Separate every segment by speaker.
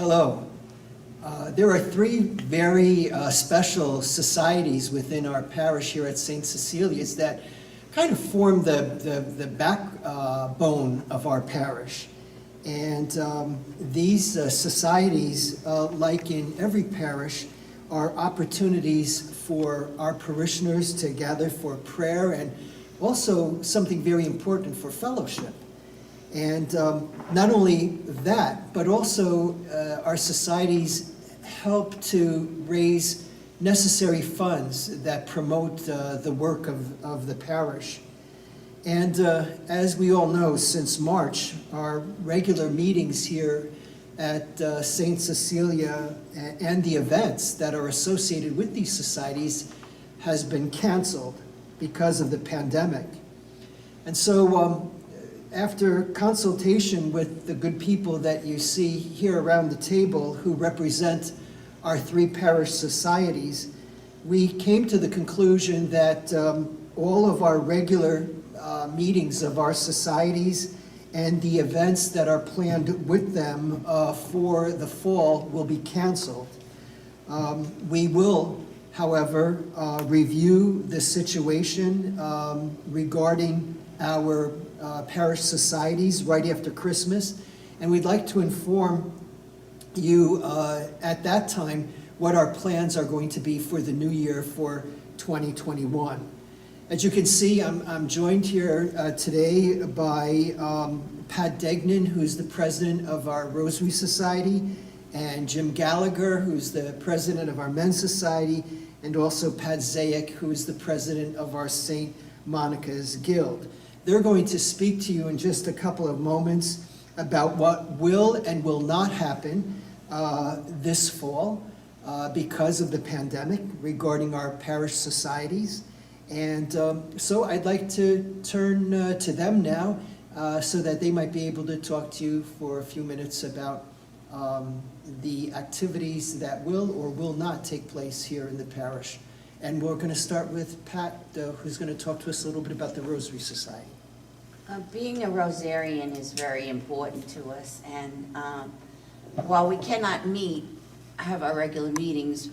Speaker 1: Hello. There are three very special societies within our parish here at St. Cecilia's that kind of form the backbone of our parish. And these societies, like in every parish, are opportunities for our parishioners to gather for prayer and also something very important for fellowship. And not only that, but also our societies help to raise necessary funds that promote the work of the parish. And as we all know, since March, our regular meetings here at St. Cecilia and the events that are associated with these societies has been canceled because of the pandemic. And so after consultation with the good people that you see here around the table who represent our three parish societies, we came to the conclusion that all of our regular meetings of our societies and the events that are planned with them for the fall will be canceled. We will, however, review the situation regarding our parish societies right after Christmas, and we'd like to inform you at that time what our plans are going to be for the new year for 2021. As you can see, I'm joined here today by Pat Degnan, who's the president of our Rosary Society, and Jim Gallagher, who's the president of our Men's Society, and also Pat Zayek, who's the president of our St. Monica's Guild. They're going to speak to you in just a couple of moments about what will and will not happen this fall because of the pandemic regarding our parish societies. And so I'd like to turn to them now so that they might be able to talk to you for a few minutes about the activities that will or will not take place here in the parish. And we're going to start with Pat, who's going to talk to us a little bit about the Rosary Society.
Speaker 2: Being a Rosarian is very important to us, and while we cannot have our regular meetings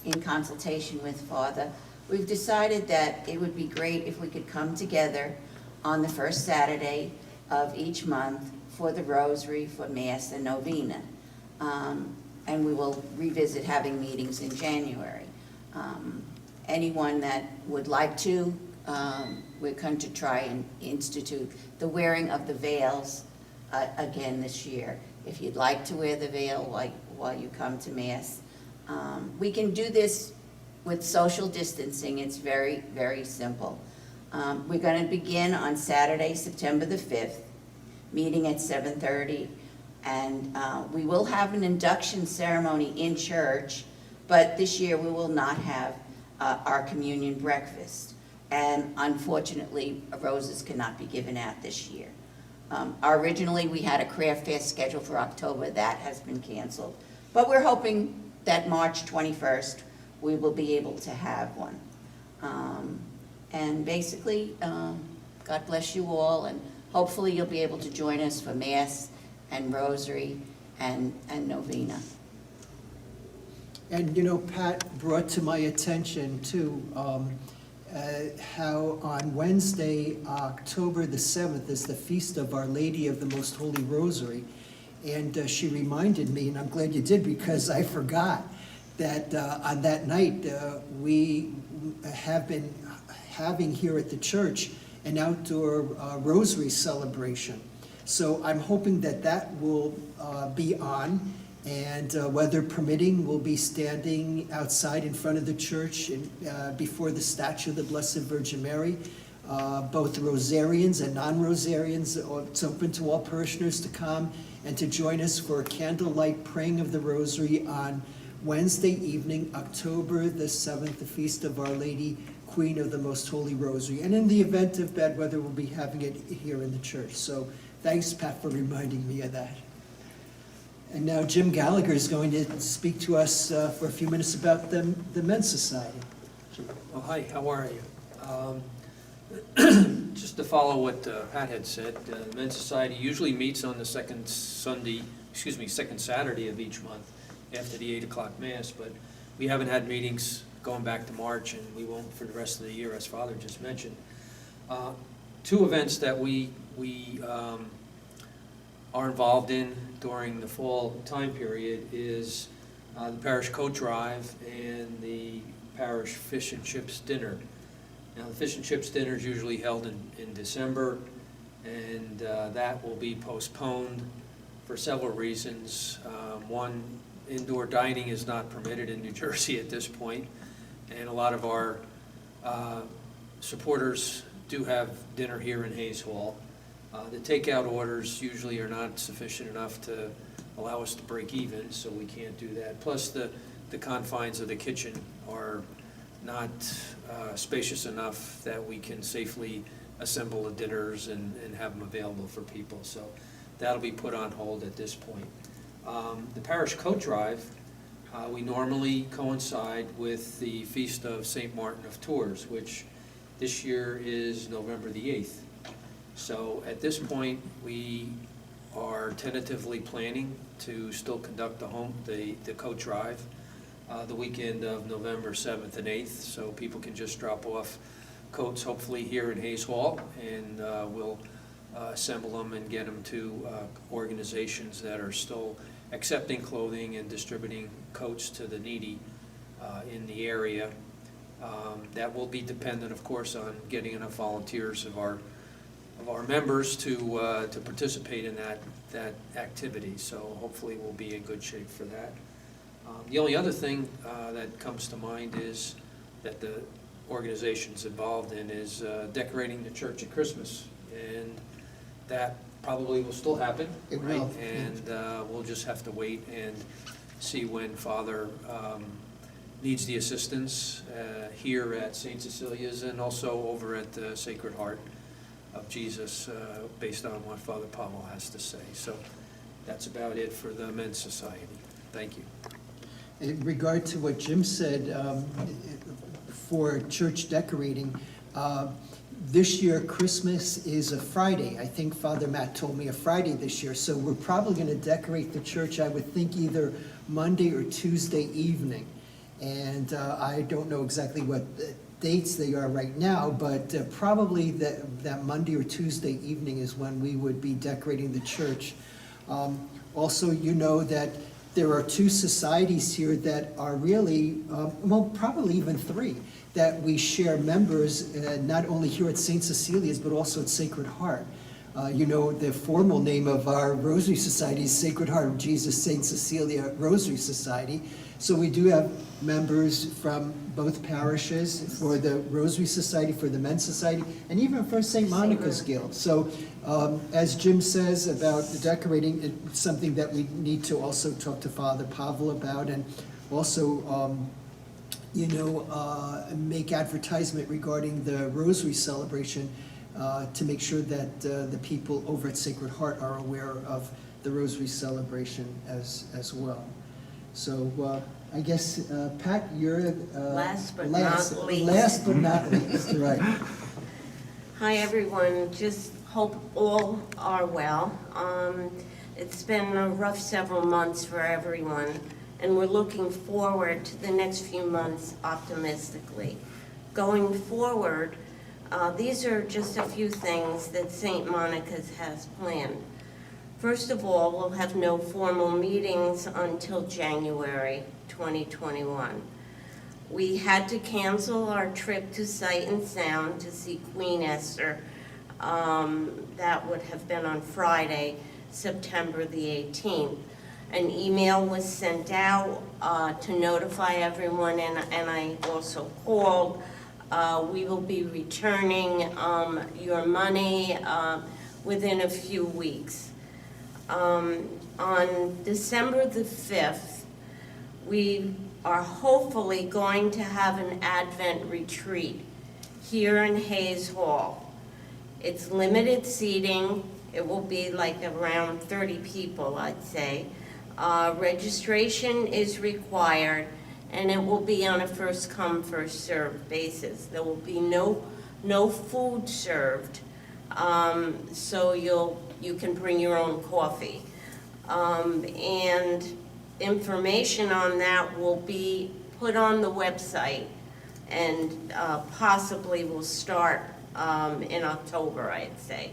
Speaker 2: in consultation with Father, we've decided that it would be great if we could come together on the first Saturday of each month for the Rosary, for Mass, and Novena. And we will revisit having meetings in January. Anyone that would like to, we're going to try and institute the wearing of the veils again this year. If you'd like to wear the veil while you come to Mass, we can do this with social distancing. It's very, very simple. We're going to begin on Saturday, September the 5th, meeting at 7:30, and we will have an induction ceremony in church, but this year we will not have our communion breakfast. And unfortunately, roses cannot be given out this year. Originally, we had a craft fair scheduled for October. That has been canceled. But we're hoping that March 21st, we will be able to have one. And basically, God bless you all, and hopefully you'll be able to join us for Mass and Rosary and Novena.
Speaker 1: And you know, Pat brought to my attention too how on Wednesday, October the 7th, is the feast of Our Lady of the Most Holy Rosary. And she reminded me, and I'm glad you did because I forgot, that on that night we have been having here at the church an outdoor rosary celebration. So I'm hoping that that will be on, and weather permitting, we'll be standing outside in front of the church before the statue of the Blessed Virgin Mary. Both Rosarians and non-Rosarians, it's open to all parishioners to come and to join us for a candlelight praying of the Rosary on Wednesday evening, October the 7th, the Feast of Our Lady, Queen of the Most Holy Rosary. And in the event of bad weather, we'll be having it here in the church. So thanks, Pat, for reminding me of that. And now Jim Gallagher is going to speak to us for a few minutes about the Men's Society.
Speaker 3: Oh, hi, how are you? Just to follow what Pat had said, the Men's Society usually meets on the second Sunday second Saturday of each month after the 8 o'clock Mass, but we haven't had meetings going back to March, and we won't for the rest of the year, as Father just mentioned. Two events that we are involved in during the fall time period is the Parish Coat Drive and the Parish Fish and Chips Dinner. Now, the Fish and Chips Dinner is usually held in December, and that will be postponed for several reasons. One, indoor dining is not permitted in New Jersey at this point, and a lot of our supporters do have dinner here in Hayes Hall. The takeout orders usually are not sufficient enough to allow us to break even, so we can't do that. Plus, the confines of the kitchen are not spacious enough that we can safely assemble the dinners and have them available for people. So that'll be put on hold at this point. The Parish Coat Drive, we normally coincide with the Feast of St. Martin of Tours, which this year is November the 8th. So at this point, we are tentatively planning to still conduct the coat drive the weekend of November 7th and 8th, so people can just drop off coats, hopefully here in Hayes Hall, and we'll assemble them and get them to organizations that are still accepting clothing and distributing coats to the needy in the area. That will be dependent, of course, on getting enough volunteers of our members to participate in that activity. So hopefully we'll be in good shape for that. The only other thing that comes to mind is that the organization's involved in is decorating the church at Christmas, and that probably will still happen.
Speaker 1: It
Speaker 3: right?
Speaker 1: will.
Speaker 3: And we'll just have to wait and see when Father needs the assistance here at St. Cecilia's and also over at the Sacred Heart of Jesus, based on what Father Pavel has to say. So that's about it for the Men's Society. Thank you.
Speaker 1: In regard to what Jim said, for church decorating, this year Christmas is a Friday. I think Father Matt told me a Friday this year, so we're probably going to decorate the church, I would think, either Monday or Tuesday evening. And I don't know exactly what dates they are right now, but probably that Monday or Tuesday evening is when we would be decorating the church. Also, you know that there are two societies here that are really, well, probably even three, that we share members, not only here at St. Cecilia's, but also at Sacred Heart. You know, the formal name of our Rosary Society is Sacred Heart of Jesus St. Cecilia Rosary Society. So we do have members from both parishes, for the Rosary Society, for the Men's Society, and even for St. Monica's Guild. So as Jim says about the decorating, it's something that we need to also talk to Father Pavel about, and also you know, make advertisement regarding the Rosary celebration to make sure that the people over at Sacred Heart are aware of the Rosary celebration as well. So I guess, Pat, you're
Speaker 4: Last but not least.
Speaker 1: Last but not least, right.
Speaker 4: Hi, everyone. Just hope all are well. It's been a rough several months for everyone, and we're looking forward to the next few months optimistically. Going forward, these are just a few things that St. Monica's has planned. First of all, we'll have no formal meetings until January 2021. We had to cancel our trip to Sight and Sound to see Queen Esther. That would have been on Friday, September the 18th. An email was sent out to notify everyone, and I also called. We will be returning your money within a few weeks. On December the 5th, we are hopefully going to have an Advent retreat here in Hayes Hall. It's limited seating. It will be like around 30 people, I'd say. Registration is required, and it will be on a first come, first served basis. There will be no food served, so you can bring your own coffee. And information on that will be put on the website, and possibly will start in October, I'd say,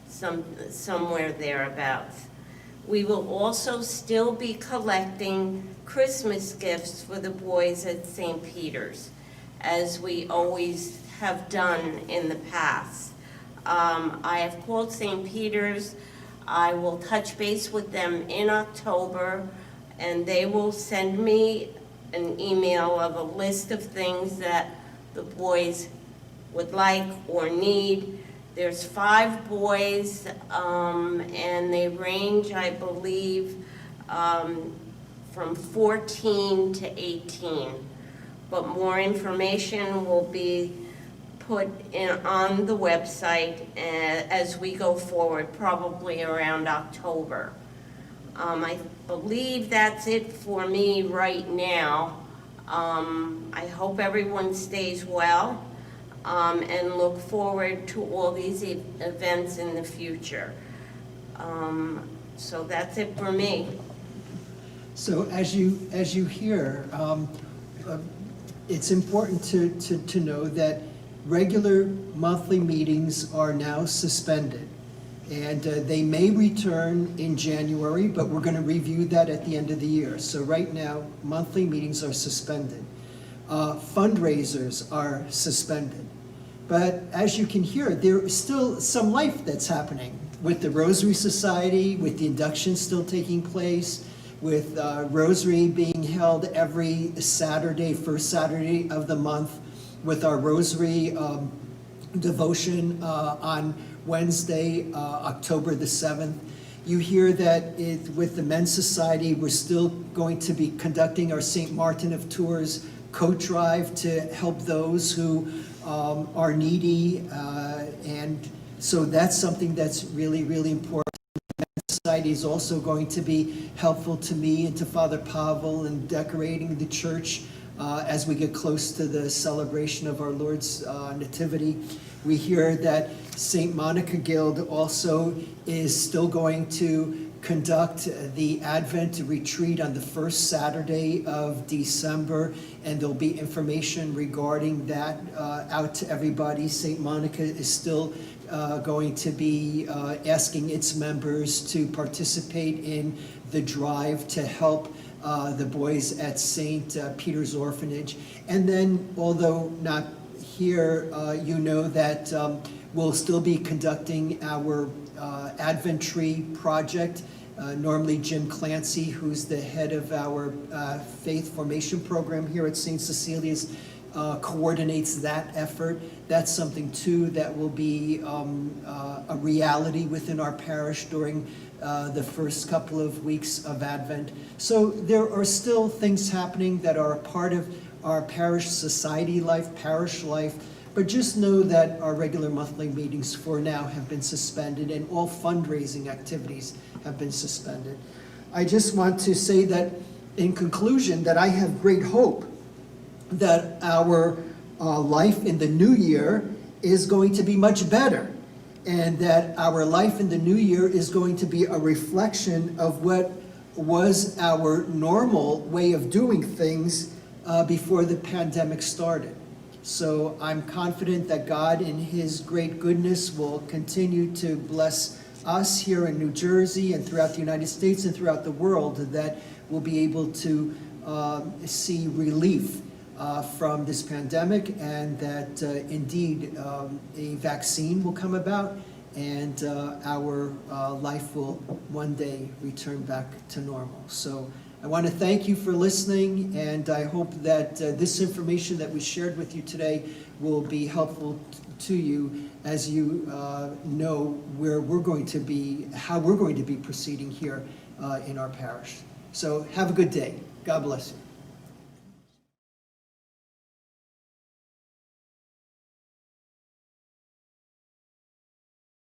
Speaker 4: somewhere thereabouts. We will also still be collecting Christmas gifts for the boys at St. Peter's, as we always have done in the past. I have called St. Peter's. I will touch base with them in October, and they will send me an email of a list of things that the boys would like or need. There's 5 boys, and they range, I believe, from 14 to 18. But more information will be put in on the website as we go forward, probably around October. I believe that's it for me right now. I hope everyone stays well, and look forward to all these events in the future. So that's it for me.
Speaker 1: So as you hear, it's important to know that regular monthly meetings are now suspended. And they may return in January, but we're going to review that at the end of the year. So right now, monthly meetings are suspended. Fundraisers are suspended. But as you can hear, there is still some life that's happening with the Rosary Society, with the induction still taking place, with Rosary being held every Saturday, first Saturday of the month, with our Rosary devotion on Wednesday, October the 7th. You hear that with the Men's Society, we're still going to be conducting our St. Martin of Tours coat drive to help those who are needy. And so that's something that's really, really important. The Men's Society is also going to be helpful to me and to Father Pavel in decorating the church as we get close to the celebration of our Lord's Nativity. We hear that St. Monica Guild also is still going to conduct the Advent retreat on the first Saturday of December, and there'll be information regarding that out to everybody. St. Monica is still going to be asking its members to participate in the drive to help the boys at St. Peter's Orphanage. And then, although not here, you know that we'll still be conducting our Advent Tree project. Normally Jim Clancy, who's the head of our faith formation program here at St. Cecilia's, coordinates that effort. That's something too that will be a reality within our parish during the first couple of weeks of Advent. So there are still things happening that are a part of our parish society life, parish life, but just know that our regular monthly meetings for now have been suspended, and all fundraising activities have been suspended. I just want to say that in conclusion that I have great hope that our life in the new year is going to be much better, and that our life in the new year is going to be a reflection of what was our normal way of doing things before the pandemic started. So I'm confident that God in His great goodness will continue to bless us here in New Jersey and throughout the United States and throughout the world, that we'll be able to see relief from this pandemic, and that indeed a vaccine will come about, and our life will one day return back to normal. So I want to thank you for listening, and I hope that this information that we shared with you today will be helpful to you as you know where we're going to be, how we're going to be proceeding here in our parish. So have a good day. God bless you.